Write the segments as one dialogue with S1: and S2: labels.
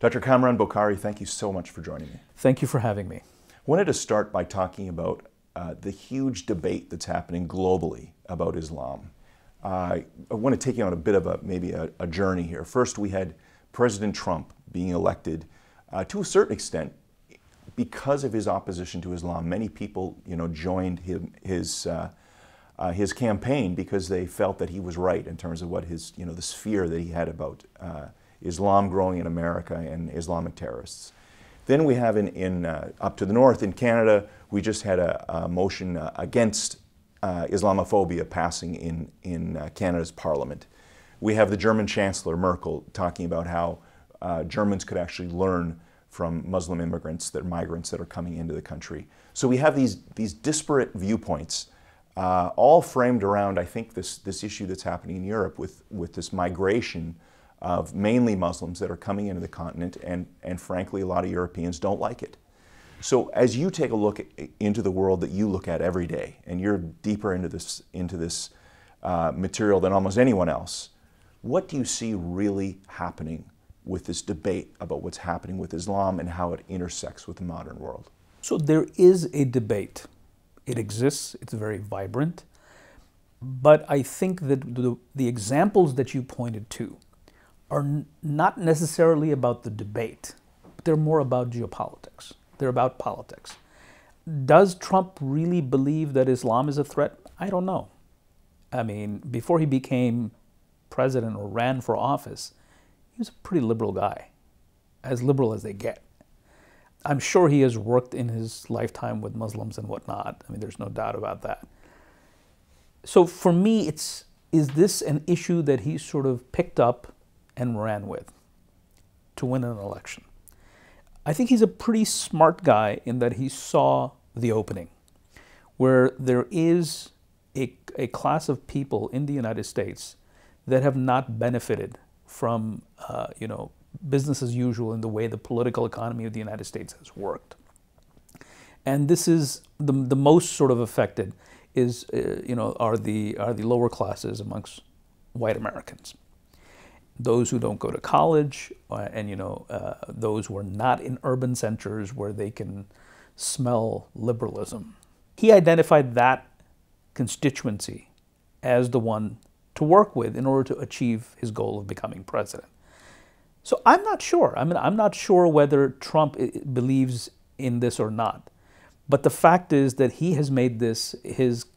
S1: Dr. Kamran Bokhari, thank you so much for joining me.
S2: Thank you for having me.
S1: I wanted to start by talking about the huge debate that's happening globally about Islam. I want to take you on a bit of maybe a journey here. First, we had President Trump being elected to a certain extent because of his opposition to Islam. Many people, joined his campaign because they felt that he was right in terms of what his, this fear that he had about Islam growing in America and Islamic terrorists. Then we have up to the north in Canada, we just had a motion against Islamophobia passing in Canada's Parliament. We have the German Chancellor Merkel talking about how Germans could actually learn from Muslim migrants that are coming into the country. So we have these disparate viewpoints, all framed around, I think, this issue that's happening in Europe with this migration of mainly Muslims that are coming into the continent, and frankly, a lot of Europeans don't like it. So as you take a look into the world that you look at every day, and you're deeper into this material than almost anyone else, what do you see really happening with this debate about what's happening with Islam and how it intersects with the modern world?
S2: So there is a debate. It exists, it's very vibrant, but I think that the examples that you pointed to are not necessarily about the debate, but they're more about geopolitics. They're about politics. Does Trump really believe that Islam is a threat? I don't know. I mean, before he became president or ran for office, he was a pretty liberal guy, as liberal as they get. I'm sure he has worked in his lifetime with Muslims and whatnot. I mean, there's no doubt about that. So for me, is this an issue that he sort of picked up and ran with to win an election? I think he's a pretty smart guy in that he saw the opening, where there is a class of people in the United States that have not benefited from, business as usual in the way the political economy of the United States has worked. And this is the most sort of affected are the lower classes amongst white Americans. Those who don't go to college, and those who are not in urban centers where they can smell liberalism. He identified that constituency as the one to work with in order to achieve his goal of becoming president. So I'm not sure. I mean, I'm not sure whether Trump believes in this or not. But the fact is that he has made this his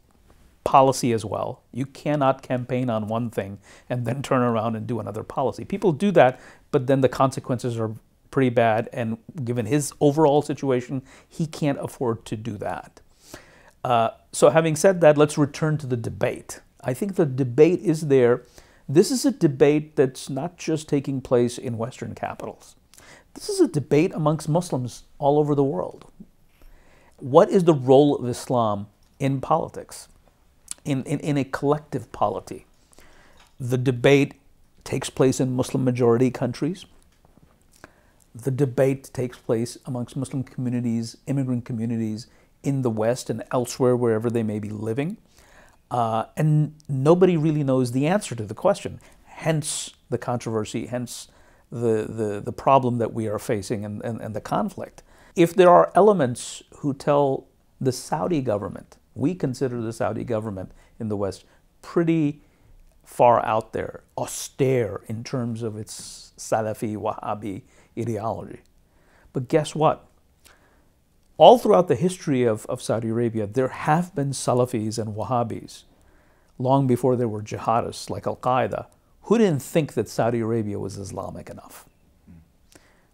S2: policy as well. You cannot campaign on one thing and then turn around and do another policy. People do that, but then the consequences are pretty bad. And given his overall situation, he can't afford to do that. So having said that, let's return to the debate. I think the debate is there. This is a debate that's not just taking place in Western capitals. This is a debate amongst Muslims all over the world. What is the role of Islam in politics, in a collective polity? The debate takes place in Muslim-majority countries. The debate takes place amongst Muslim communities, immigrant communities in the West and elsewhere, wherever they may be living. And nobody really knows the answer to the question, hence the controversy, hence the problem that we are facing and the conflict. If there are elements who tell the Saudi government, we consider the Saudi government in the West pretty far out there, austere in terms of its Salafi, Wahhabi ideology. But guess what? All throughout the history of Saudi Arabia, there have been Salafis and Wahhabis, long before there were jihadists like Al-Qaeda, who didn't think that Saudi Arabia was Islamic enough.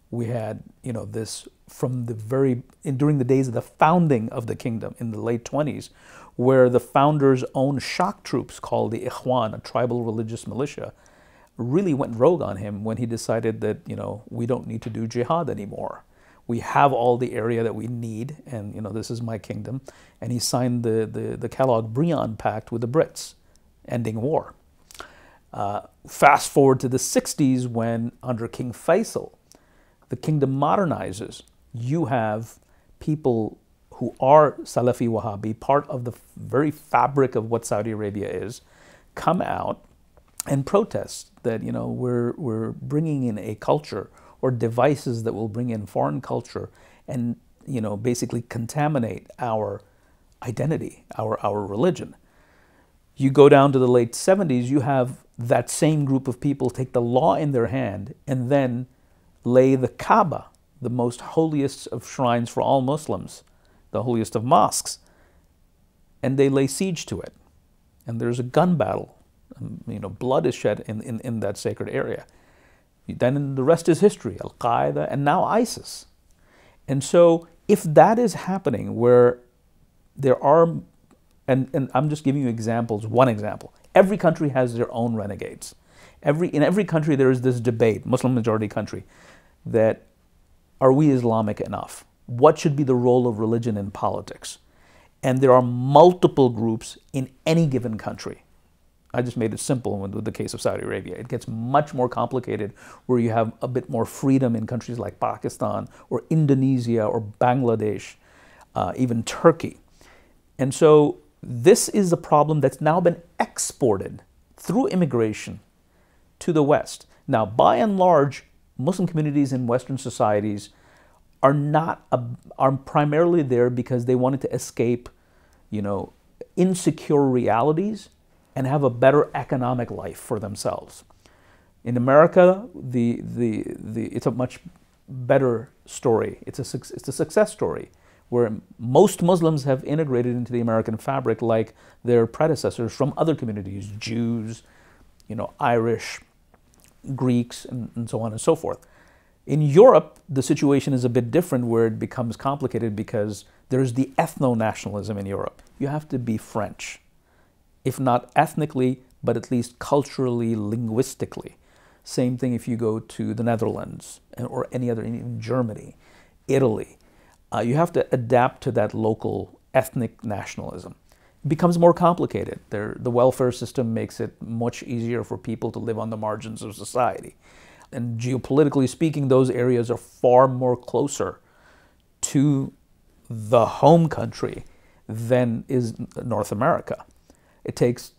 S2: We had, this from during the days of the founding of the kingdom in the late 20s, where the founders' own shock troops called the Ikhwan, a tribal religious militia, really went rogue on him when he decided that, we don't need to do jihad anymore. We have all the area that we need, and this is my kingdom. And he signed the Kellogg-Briand Pact with the Brits, ending war. Fast forward to the 60s when, under King Faisal, the kingdom modernizes. You have people who are Salafi Wahhabi, part of the very fabric of what Saudi Arabia is, come out and protest that we're bringing in a culture or devices that will bring in foreign culture and, basically contaminate our identity, our religion. You go down to the late 70s, you have that same group of people take the law in their hand and then lay the Kaaba, the most holiest of shrines for all Muslims, the holiest of mosques, and they lay siege to it. And there's a gun battle. Blood is shed in that sacred area. Then the rest is history, Al-Qaeda, and now ISIS. And so if that is happening where there are, and I'm just giving you examples, one example. Every country has their own renegades. In every country there is this debate, Muslim majority country, that are we Islamic enough? What should be the role of religion in politics? And there are multiple groups in any given country. I just made it simple with the case of Saudi Arabia. It gets much more complicated where you have a bit more freedom in countries like Pakistan or Indonesia or Bangladesh, even Turkey. And so this is a problem that's now been exported through immigration to the West. Now, by and large, Muslim communities in Western societies are primarily there because they wanted to escape, insecure realities and have a better economic life for themselves. In America, it's a much better story. It's a success story where most Muslims have integrated into the American fabric like their predecessors from other communities, Jews, Irish, Greeks, and so on and so forth. In Europe, the situation is a bit different where it becomes complicated because there's the ethno-nationalism in Europe. You have to be French, if not ethnically, but at least culturally, linguistically. Same thing if you go to the Netherlands or any other, in Germany, Italy. You have to adapt to that local ethnic nationalism. It becomes more complicated. The welfare system makes it much easier for people to live on the margins of society. And geopolitically speaking, those areas are far more closer to the home country than is North America. It takes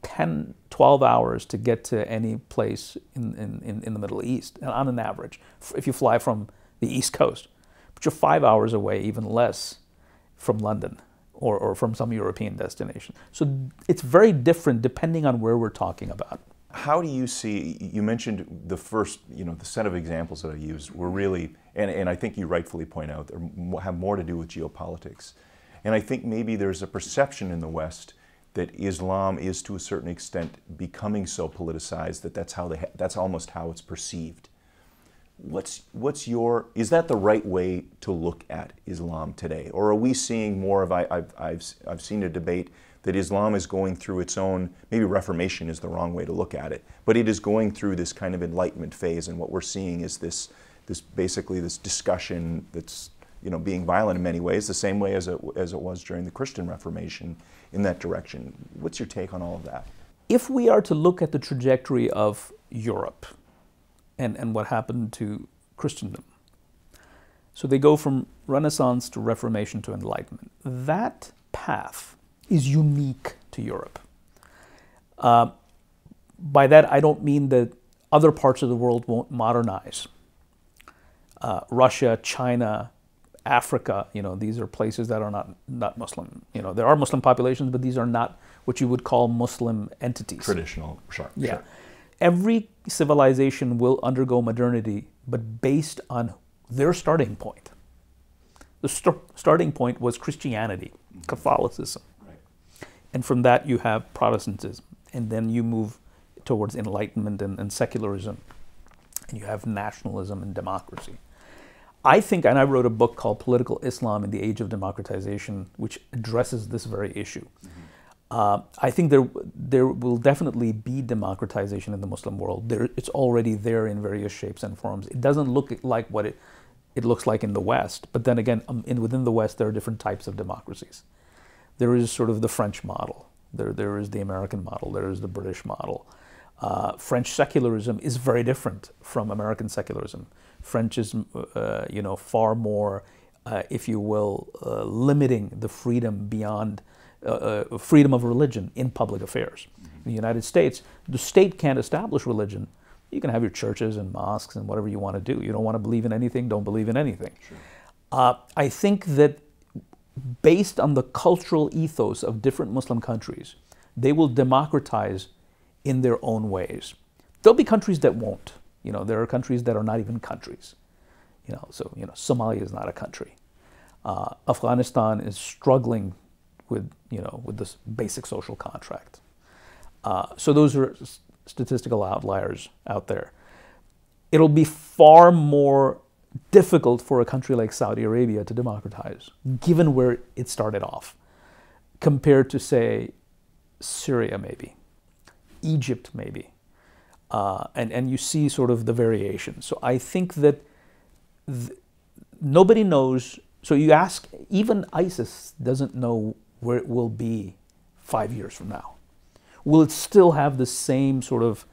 S2: 10, 12 hours to get to any place in the Middle East, on an average, if you fly from the East Coast. But you're 5 hours away, even less, from London or from some European destination. So it's very different depending on where we're talking about.
S1: How do you see, you mentioned the first, the set of examples that I used were really, and I think you rightfully point out, have more to do with geopolitics. And I think maybe there's a perception in the West that Islam is to a certain extent becoming so politicized that that's almost how it's perceived. Is that the right way to look at Islam today? Or are we seeing more of, I've seen a debate that Islam is going through its own, maybe Reformation is the wrong way to look at it, but it is going through this kind of Enlightenment phase, and what we're seeing is this basically this discussion that's being violent in many ways, the same way as it was during the Christian Reformation in that direction. What's your take on all of that?
S2: If we are to look at the trajectory of Europe and what happened to Christendom, so they go from Renaissance to Reformation to Enlightenment, that path is unique to Europe. By that, I don't mean that other parts of the world won't modernize. Russia, China, Africa, these are places that are not Muslim. There are Muslim populations, but these are not what you would call Muslim entities.
S1: Traditional, sure.
S2: Yeah.
S1: Sure.
S2: Every civilization will undergo modernity, but based on their starting point. The starting point was Christianity, Catholicism. And from that you have Protestantism, and then you move towards Enlightenment and secularism, and you have nationalism and democracy. I think, and I wrote a book called Political Islam in the Age of Democratization, which addresses this very issue. Mm-hmm. I think there will definitely be democratization in the Muslim world. It's already there in various shapes and forms. It doesn't look like what it looks like in the West, but then again, within the West there are different types of democracies. There is sort of the French model. There is the American model. There is the British model. French secularism is very different from American secularism. French is, far more, if you will, limiting the freedom beyond freedom of religion in public affairs. Mm-hmm. In the United States, the state can't establish religion. You can have your churches and mosques and whatever you want to do. You don't want to believe in anything, don't believe in anything.
S1: Sure.
S2: I think that based on the cultural ethos of different Muslim countries, they will democratize in their own ways. There'll be countries that won't. There are countries that are not even countries. Somalia is not a country. Afghanistan is struggling with this basic social contract. So those are statistical outliers out there. It'll be far more difficult for a country like Saudi Arabia to democratize, given where it started off, compared to, say, Syria maybe, Egypt maybe. And you see sort of the variation. So I think that nobody knows. So you ask, even ISIS doesn't know where it will be 5 years from now. Will it still have the same sort of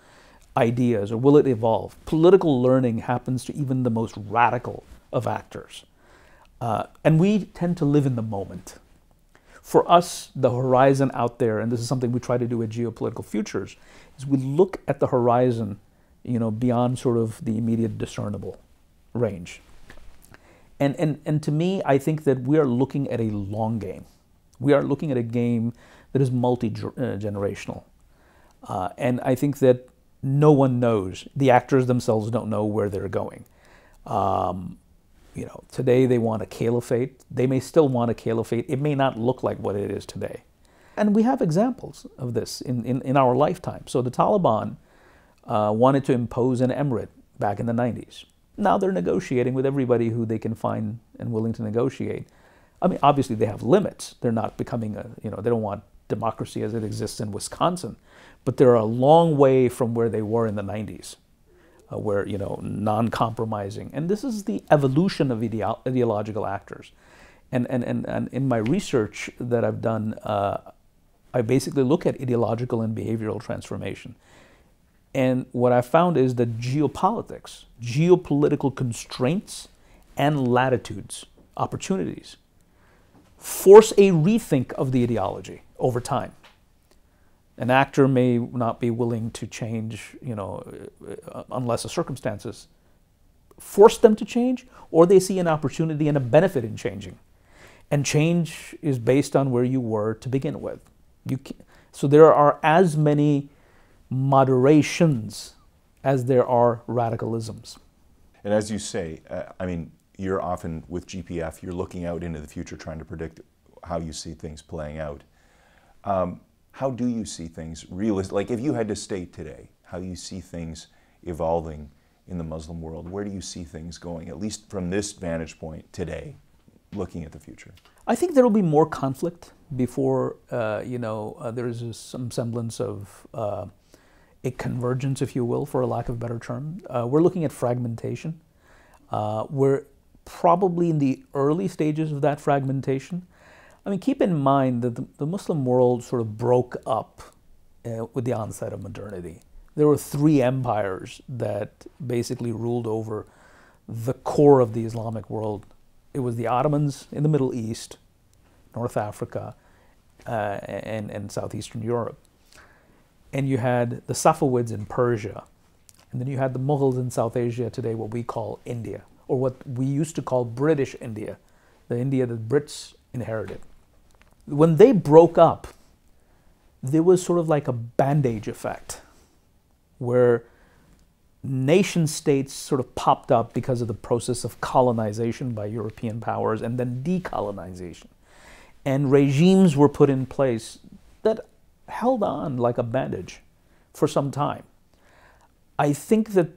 S2: ideas, or will it evolve? Political learning happens to even the most radical of actors. And we tend to live in the moment. For us, the horizon out there, and this is something we try to do at Geopolitical Futures, is we look at the horizon, beyond sort of the immediate discernible range. And to me, I think that we are looking at a long game. We are looking at a game that is multi-generational. And I think that no one knows. The actors themselves don't know where they're going. Today they want a caliphate. They may still want a caliphate. It may not look like what it is today. And we have examples of this in our lifetime. So the Taliban wanted to impose an emirate back in the 90s. Now they're negotiating with everybody who they can find and willing to negotiate. I mean, obviously they have limits. They're not becoming they don't want democracy as it exists in Wisconsin. But they're a long way from where they were in the 90s, where, non-compromising. And this is the evolution of ideological actors. And in my research that I've done, I basically look at ideological and behavioral transformation. And what I found is that geopolitics, geopolitical constraints and latitudes, opportunities, force a rethink of the ideology over time. An actor may not be willing to change, unless the circumstances force them to change, or they see an opportunity and a benefit in changing. And change is based on where you were to begin with. So there are as many moderations as there are radicalisms.
S1: And as you say, you're often with GPF, you're looking out into the future trying to predict how you see things playing out. How do you see things like if you had to state today how you see things evolving in the Muslim world, where do you see things going, at least from this vantage point today, looking at the future?
S2: I think there will be more conflict before, there is some semblance of a convergence, if you will, for a lack of a better term. We're looking at fragmentation. We're probably in the early stages of that fragmentation. I mean, keep in mind that the Muslim world sort of broke up with the onset of modernity. There were 3 empires that basically ruled over the core of the Islamic world. It was the Ottomans in the Middle East, North Africa, and Southeastern Europe. And you had the Safavids in Persia. And then you had the Mughals in South Asia, today what we call India, or what we used to call British India, the India that Brits inherited. When they broke up, there was sort of like a bandage effect, where nation states sort of popped up because of the process of colonization by European powers and then decolonization. And regimes were put in place that held on like a bandage for some time. I think that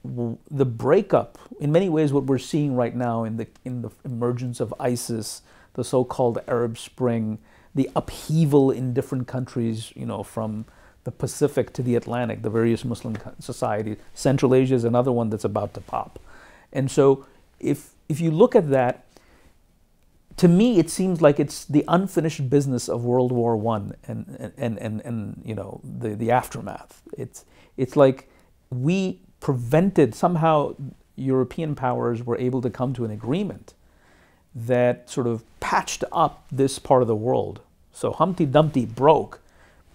S2: the breakup, in many ways what we're seeing right now in the emergence of ISIS, the so-called Arab Spring, the upheaval in different countries, from the Pacific to the Atlantic, the various Muslim societies. Central Asia is another one that's about to pop. And so if you look at that, to me it seems like it's the unfinished business of World War I and the aftermath. It's like we prevented, somehow European powers were able to come to an agreement that sort of patched up this part of the world. So Humpty Dumpty broke,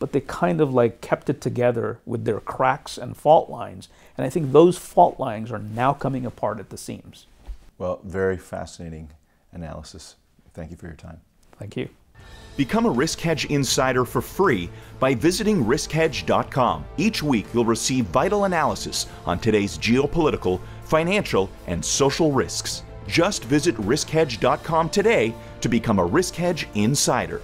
S2: but they kind of like kept it together with their cracks and fault lines. And I think those fault lines are now coming apart at the seams.
S1: Well, very fascinating analysis. Thank you for your time.
S2: Thank you.
S3: Become a RiskHedge insider for free by visiting RiskHedge.com. Each week you'll receive vital analysis on today's geopolitical, financial, and social risks. Just visit RiskHedge.com today to become a RiskHedge insider.